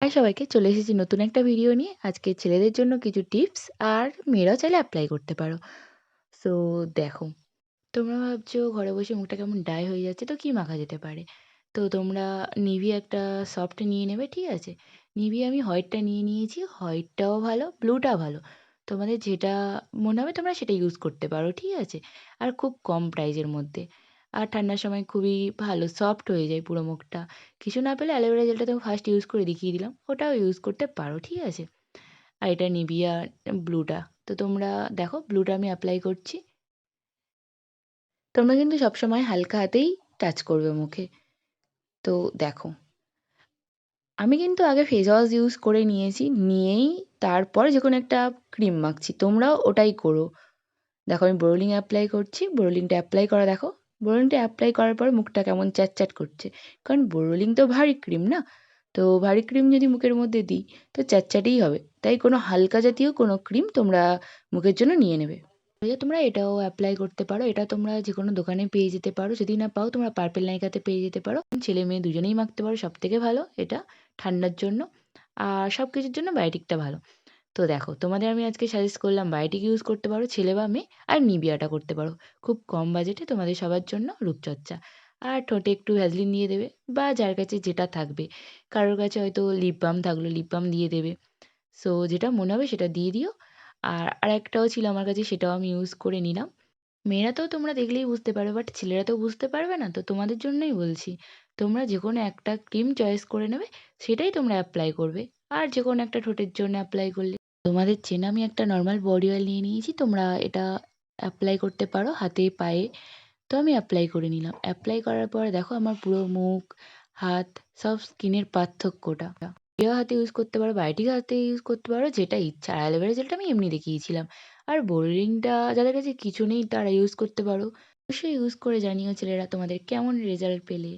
High সবাইকে, চলে এসেছি নতুন একটা ভিডিও নিয়ে। আজকে ছেলেদের জন্য কিছু টিপস, আর মেয়েরাও চাইলে অ্যাপ্লাই করতে পারো। সো দেখো, তোমরা ভাবছো ঘরে বসে মুখটা কেমন ড্রাই হয়ে যাচ্ছে, তো কি মাখা যেতে পারে? তো তোমরা নিভিয়া একটা সফট নিয়ে নেবে, ঠিক আছে? নিভিয়া আমি হোয়াইটটা নিয়ে নিয়েছি, হোয়াইটটাও ভালো, ব্লুটাও ভালো। তোমাদের যেটা মনে হবে তোমরা সেটা ইউজ করতে পারো, ঠিক আছে? আর খুব কম প্রাইজের মধ্যে। আর ঠান্ডার সময় খুবই ভালো, সফট হয়ে যায় পুরো মুখটা। কিছু না পেলে অ্যালোভেরা জেলটা তো ফার্স্ট ইউজ করে দেখিয়ে দিলাম, ওটাও ইউজ করতে পারো, ঠিক আছে? আর এটা নিভিয়া ব্লুটা। তো তোমরা দেখো, ব্লুটা আমি অ্যাপ্লাই করছি। তোমরা কিন্তু সবসময় হালকা হাতেই টাচ করবে মুখে। তো দেখো, আমি কিন্তু আগে ফেস ওয়াশ ইউজ করে নিয়েছি, নিয়েই তারপর যেকোনো একটা ক্রিম মাখছি। তোমরাও ওটাই করো। দেখো আমি বোরোলিং অ্যাপ্লাই করছি, বোরোলিংটা অ্যাপ্লাই করা দেখো। বোরোলিংটা অ্যাপ্লাই করার পর মুখটা কেমন চ্যাটচ্যাট করছে, কারণ বোরোলিং তো ভারী ক্রিম না। তো ভারী ক্রিম যদি মুখের মধ্যে দিই তো চ্যাটচ্যাটেই হবে। তাই কোনো হালকা জাতীয় কোনো ক্রিম তোমরা মুখের জন্য নিয়ে নেবে। তোমরা এটাও অ্যাপ্লাই করতে পারো, এটা তোমরা যেকোনো দোকানে পেয়ে যেতে পারো। যদি না পাও তোমরা পার্পেল নাইকাতে পেয়ে যেতে পারো। ছেলে মেয়ে দুজনেই মাখতে পারো, সবথেকে ভালো এটা ঠান্ডার জন্য। আর সব কিছুর জন্য বায়োটিকটা ভালো। তো দেখো, তোমাদের আমি আজকে সাজেস্ট করলাম বায়োটিক ইউজ করতে পারো ছেলে বা মেয়ে, আর নিভিয়াটা করতে পারো। খুব কম বাজেটে তোমাদের সবার জন্য রূপচর্চা। আর ঠোঁটে একটু ভ্যাসলিন দিয়ে দেবে, বা যার কাছে যেটা থাকবে। কারোর কাছে হয়তো লিপ বাম থাকলো, লিপ বাম দিয়ে দেবে। সো যেটা মনে হবে সেটা দিয়ে দিও। আর আরেকটাও ছিল আমার কাছে, সেটাও আমি ইউজ করে নিলাম। মেয়েরা তো তোমরা দেখলেই বুঝতে পারবে, বাট ছেলেরা তো বুঝতে পারবে না, তো তোমাদের জন্যই বলছি। তোমরা যেকোনো একটা ক্রিম চয়েস করে নেবে, সেটাই তোমরা অ্যাপ্লাই করবে। আর যেকোনো একটা ঠোঁটের জন্য অ্যাপ্লাই করলে তোমাদের চেনা আমি একটা নর্মাল বডি অয়েল নিয়ে নিয়েছি, তোমরা এটা অ্যাপ্লাই করতে পারো হাতে পায়ে। তো আমি অ্যাপ্লাই করে নিলাম। অ্যাপ্লাই করার পরে দেখো আমার পুরো মুখ, হাত, সব স্কিনের পার্থক্যটা। কেউ হাতে ইউজ করতে পারো, বায়োটিক হাতে ইউজ করতে পারো, যেটা ইচ্ছা। আর অ্যালোভেরা জেলটা আমি এমনি দেখিয়েছিলাম। আর বোরিংটা যাদের কাছে কিছু নেই তারা ইউজ করতে পারো। অবশ্যই ইউজ করে জানিও ছেলেরা তোমাদের কেমন রেজাল্ট পেলে।